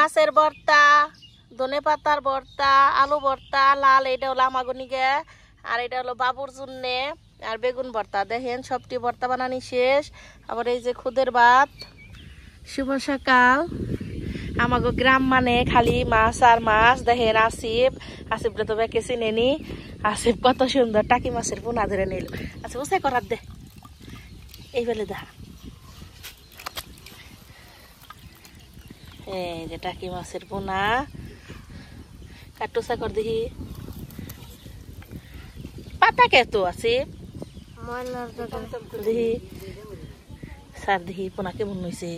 মাছের ভর্তা, ধনে পাতার ভর্তা, আলু ভর্তা, লাল এটা হলো আমাগনিকে, আর এটা হলো বাবুর জন্য, আর বেগুন ভর্তা। দেখেন সবটি ভর্তা বানানি শেষ। আবার এই যে খুদের ভাত। শুভ সকাল। আমাগো গ্রাম মানে খালি মাছ আর মাছ। দেখেন আসিফরে তো বেঁকে চিনে নি। আসিফ কত সুন্দর টাকি মাছের পোনা ধরে নিল। আচ্ছা উসাই করার দে, এই বেলে দেখা। এই যে টাকি মাছের পোনা কাটুসা কর দেখি। পাতা কেতো আছে দেখি, স্যার দেখি পোনা কেমন হয়েছে।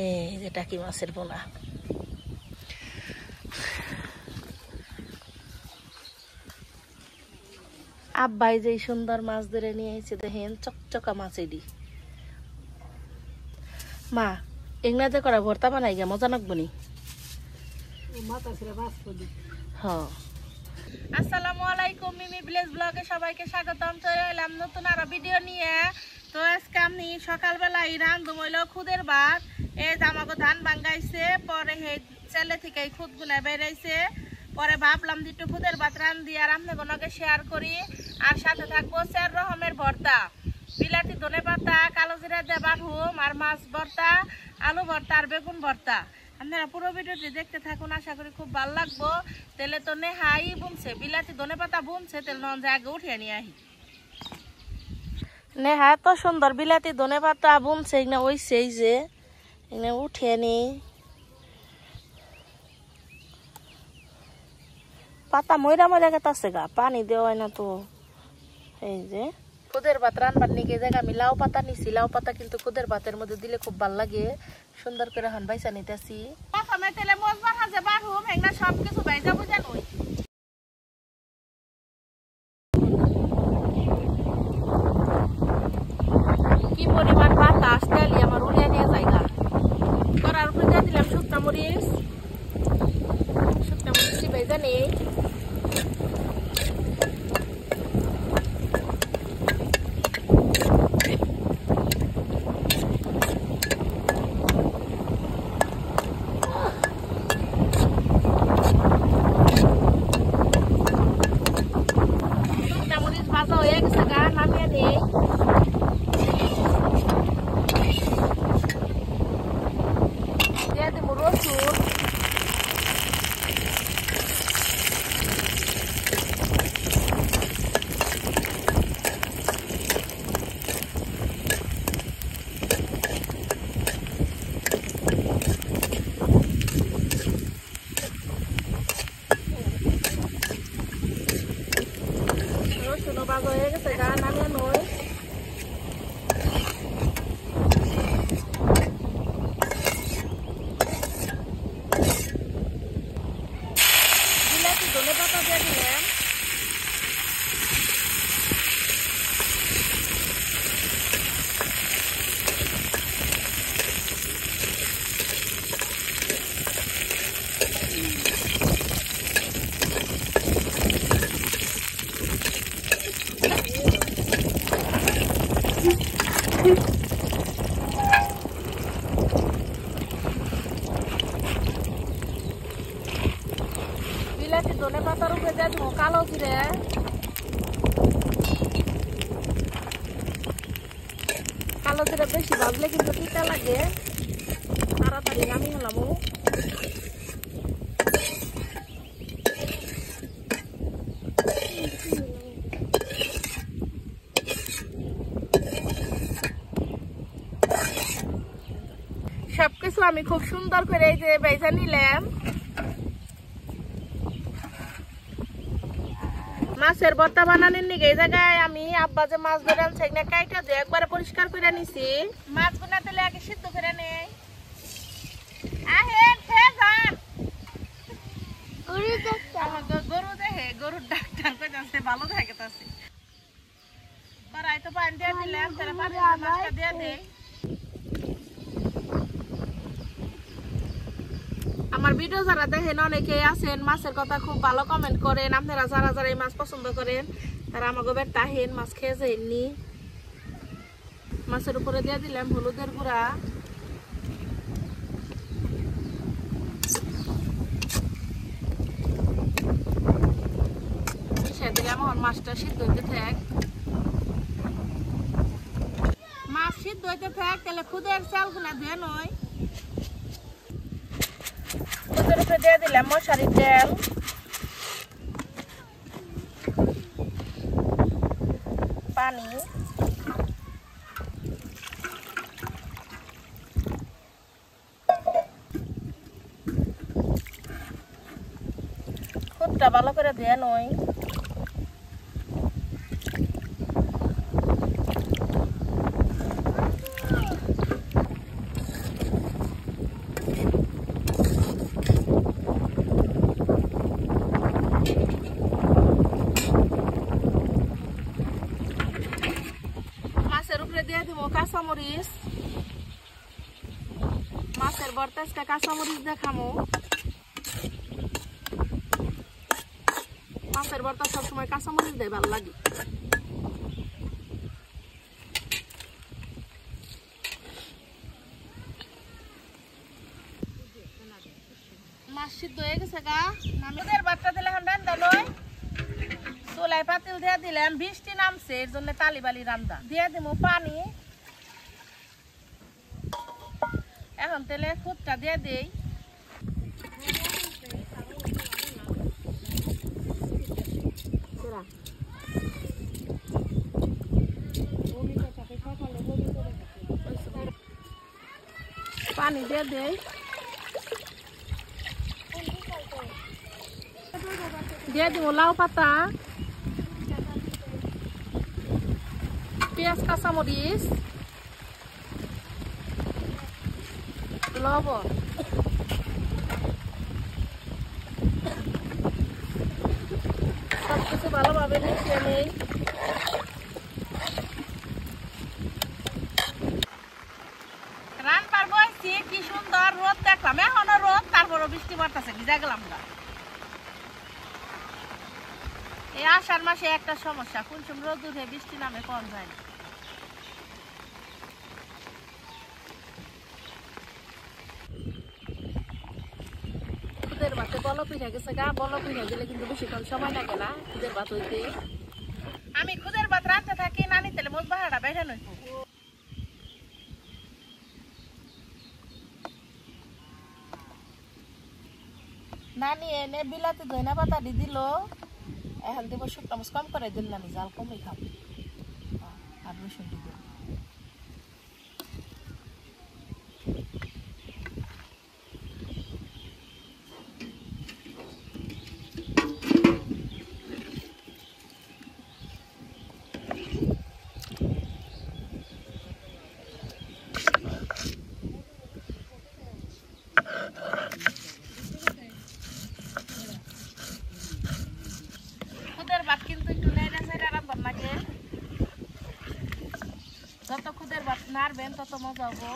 এই যে টাকি মাছের পোনা। আব্বাই যে সুন্দর মাছ ধরে নিয়ে এসে দেখেন, চকচকা মাছ এডি। মা এগুলা যে করা ভর্তা বানাই গে মজা নাকবনি। আসসালামু আলাইকুম, মিমি ভিলেজ ব্লগে সবাইকে স্বাগতম। চলে এলাম নতুন আরো ভিডিও নিয়ে। তো আজকে আমি সকালবেলা রান্ধুম হইল খুদের ভাত। এই জামাগো ধান ভাঙ্গাইছে, পরে সেই ছেলে থেকে খুদ গুনা বেড়াইছে। পরে ভাবলাম যে একটু খুদের ভাত রান্ধি আর আপনাকে শেয়ার করি। আর সাথে থাকবো 4 রকমের ভর্তা, বিলাতি, ধনে পাতা, কালো জিরা দিয়ে বাটুম, আর মাছ ভর্তা, আলু ভর্তা আর বেগুন ভর্তা। আপনারা পুরো ভিডিওটি দেখতে থাকুন, আশা করি খুব ভালো লাগবো। তেলে তো নেহাই বুনছে, বিলাতি ধনে পাতা বুনছে, তেল নন যে আগে উঠিয়ে নিয়ে আহি। নেহা তো সুন্দর বিলাতি ধনে পাতা বুনছে, এখানে ওই সেই যে এখানে উঠিয়ে নি। পাতা ময়রা ময়রা গেছে গা, পানি দেওয়া হয় না তো। এই যে খুদের ভাত রান্নার নিকে জায়গা আমি লাউ পাতা নিছি। লাউ পাতা কিন্তু খুদের ভাতের মধ্যে দিলে খুব ভালো লাগে। সুন্দর করে এখন বাইসা নিতেছি। প্রথমে তেলে মজবা ভাজে বাড়ুম, হেংনা সবকিছু বাইজা বুঝা নই। কি পরিমাণ বাতাস, তেলি আমার উড়িয়ে নিয়ে জায়গা। করার উপরে দিয়ে দিলাম শুকনা মরিচ। শুকনা মরিচ বাইজা নেই। বিলাতি ধনে পাতার উপরে দিয়ে দিব কালো জিরে। কালো জিরে বেশি ভাজলে কিন্তু তিতা লাগে, তাড়াতাড়ি নামি হলাম। সবকিছু আমি খুব সুন্দর করে এই যে বেজা নিলাম। মাছের ভর্তা বানানোর নিগে এই জায়গায় আমি আব্বা যে মাছ ধরে আনছে কাইটা দিয়ে একবারে পরিষ্কার করে নিছি। মাছগুলা তেলে আগে সিদ্ধ করে নেই। গরু দেখে গরুর ডাক্তার পেয়ে ভালো থাকে। কড়াই তো পানি দিয়ে দিলাম, তাহলে মাছটা দিয়ে দেই। আমার ভিডিও যারা দেখেন অনেকে আছেন মাছের কথা খুব ভালো কমেন্ট করেন। আপনারা যারা যারা এই মাছ পছন্দ করেন তারা আমাকে বেড়তে আহেন, মাছ খেয়ে যায়নি। মাছের উপরে দিয়ে দিলাম হলুদের গুঁড়া, আমার মাছটা সিদ্ধ হইতে থাক মাছ সিদ্ধ হইতে থাক তাহলে খুদের চালগুলা ধুয়ে নয় খুদের উপরে দিয়ে দিলাম মশারির তেল পানি খুদটা ভালো করে ধুয়ে নয় মাছের উপরে দিয়ে দিব কাঁচামরিচ মাছের বর্তাজটা কাঁচামরিচ দেখামো মাছের বর্তা সবসময় কাঁচামরিচ দেয় ভালো লাগে মাছ সিদ্ধ হয়ে গেছে গা নামের বাচ্চা দিলে এখন রান্দা নয় চুলাই পাতিল দিয়ে দিলাম বৃষ্টি নামছে এর জন্য তালি বালি রান্দা দিয়ে দিব পানি এখন তেলে খুদটা দিয়ে দেই পানি দিয়ে দেই দিয়ে দিব লাউ পাতা পেঁয়াজ কাঁচামরিচ লবণ সবকিছু ভালোভাবে মিশিয়ে নেই রান্নার বসছি কি সুন্দর রোদ দেখলাম এখনো রোদ তারপরও বৃষ্টি পড়তেছে ভিজা গেলাম না এই আষাঢ় মাসে একটা সমস্যা কোন সময় রোদ উঠে বৃষ্টি নামে কম যায় না খুদের ভাতে বলক উঠে গেছে গা বলক উঠে গেলে কিন্তু বেশিক্ষণ সময় লাগে না খুদের ভাত হইতে আমি খুদের ভাত রাঁধতে থাকি নানি তেলে মোট বাহাটা বাইরে নই নানি এনে বিলাতে ধইনা পাতা দি দিল এখন দেব শুকনো মরিচ কম করে দিন নানি জাল কমই খাব আর রসুন দিব ভাত কিন্তু একটু নেড়া চেড়া রান্নার লাগে যত খুদের ভাত নাড়বেন তত মজা হবো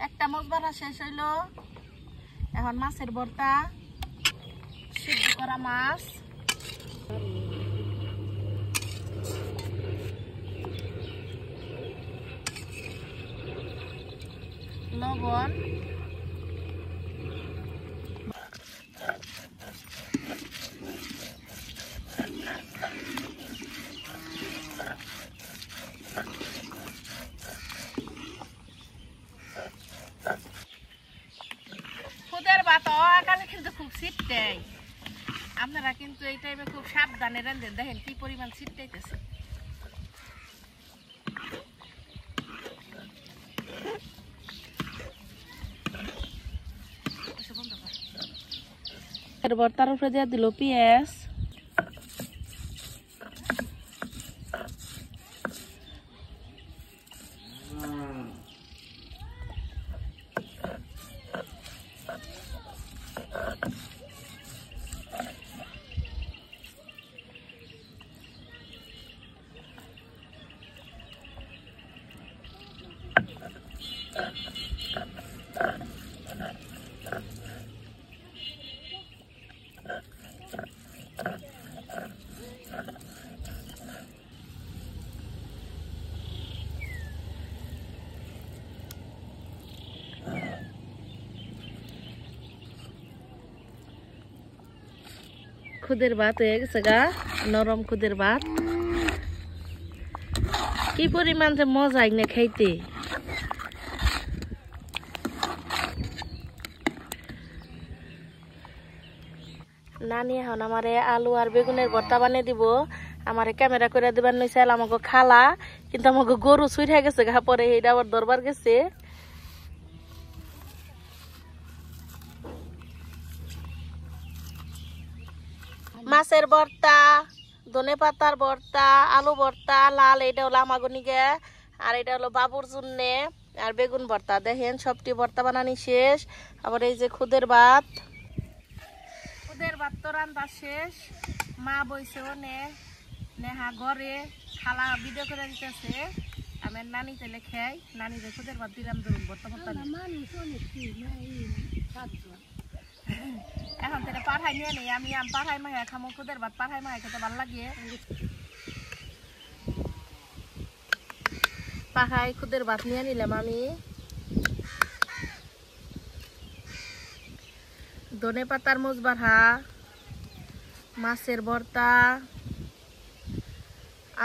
একটা মাছ ভাড়া শেষ হইল এখন মাছের ভর্তা সিদ্ধ করা মাছ লবণ খুদের ভাত আকালে কিন্তু খুব ছিটতে আপনারা কিন্তু এই টাইমে খুব সাবধানে রান্ধেন দেখেন কি পরিমাণ ছিটতেছে ভর্তার উপরে দিয়ে দিল পেঁয়াজ খুদের ভাত হয়ে গেছে গা, নরম খুদের ভাত। কি পরিমাণ যে মজা না খাইতে। নানি এখন আমারে আলু আর বেগুনের ভর্তা বানিয়ে দিব। আমারে ক্যামেরা করে দিবার নইছিল আমাকে খালা, কিন্তু আমাকে গরু ছুটে গেছে গা, পরে এইটা আবার দরবার গেছে। মাছের ভর্তা, ধনে পাতার ভর্তা, আলু ভর্তা লাল, এটা হলো আমাগো নিগে, আর এটা হলো বাবুর জন্য। আর বেগুন ভর্তা দেখেন সবটি ভর্তা বানানি শেষ। আবার এই যে খুদের ভাত, খুদের ভাত তো রান্না শেষ। মা বইছে ওনে, নেহা ঘরে, খালা ভিডিও করে দিতেছে। আমার নানি তেলে খাই, নানি যে খুদের ভাত দিলাম ধরুন ভর্তা ভর্তা। এখন তেলে পাঠাই নিয়ে নেই, আমি পাঠাই মাহে খামো খুদের ভাত, পাঠাই মাহে খেতে ভালো লাগে। পাঠাই খুদের ভাত নিয়ে নিলাম আমি। ধনে পাতার মুজবারহা, মাছের ভর্তা,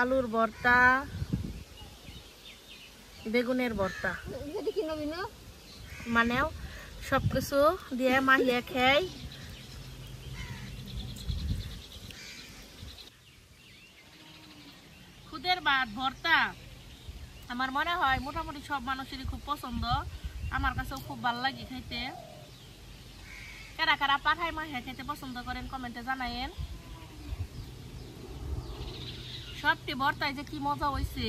আলুর ভর্তা, বেগুনের ভর্তা, মানেও সবকিছু দিয়ে মাহিয়া খাই। খুদের ভাত ভর্তা আমার মনে হয় মোটামুটি সব মানুষেরই খুব পছন্দ, আমার কাছেও খুব ভালো লাগে খাইতে। কারা কারা পাঠাই মাহিয়া খেতে পছন্দ করেন কমেন্টে জানায়েন। সবটি ভর্তায় যে কি মজা হয়েছে।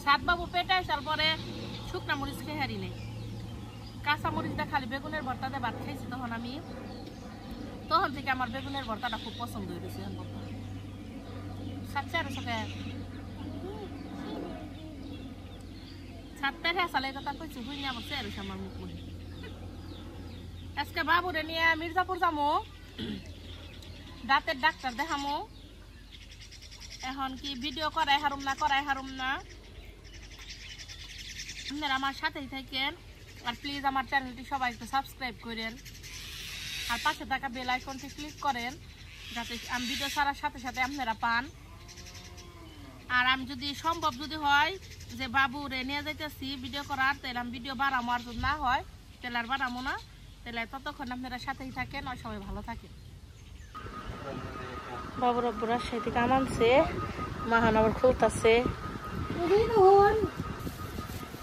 সাত বাবু পেটে আসার পরে শুকনা মরিচ খেয়ে হারিলে, কাঁচা মরিচটা খালি বেগুনের ভর্তাতে ভাত খাইছি তখন আমি, তখন থেকে আমার বেগুনের ভর্তাটা খুব পছন্দ হয়ে গেছে। সাতটা সাথে সাতটা হেসালে কথা কইছি হুই নিয়ে আমার চেয়ার আমার মুখ বলি। আজকে বাবুরে নিয়ে মির্জাপুর যাবো, দাঁতের ডাক্তার দেখামো। এখন কি ভিডিও করাই হারুম না, আপনারা আমার সাথেই থাকেন। আর প্লিজ আমার চ্যানেলটি সবাই একটু সাবস্ক্রাইব করেন, আর পাশে থাকা বেল আইকনটি ক্লিক করেন, যাতে আমি ভিডিও ছাড়ার সাথে সাথে আপনারা পান। আর আমি যদি সম্ভব যদি হয় যে বাবুরে নিয়ে যাইতেছি ভিডিও করার, তাহলে আমি ভিডিও বাড়ামো, আর যদি না হয় তাহলে আর বাড়ামো না। তাহলে ততক্ষণ আপনারা সাথেই থাকেন, আর সবাই ভালো থাকেন। বাবুর আব্বু রাজশাহী থেকে আনছে, মাহান আবার খুলতেছে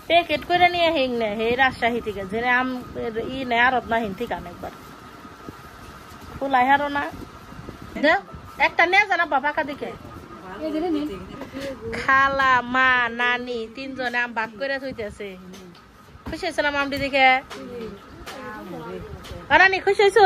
প্যাকেট করে নিয়ে হিং নে হে রাজশাহী থেকে, যে আম ই নেই আরত না হিন ঠিক একবার খুলাই হারো না একটা নিয়ে জানা বাবা কা দিকে। খালা মা নানি তিনজনে আম ভাগ করে থইতেছে। খুশি হয়েছিলাম আমটি দেখে, নানি খুশি হয়েছ?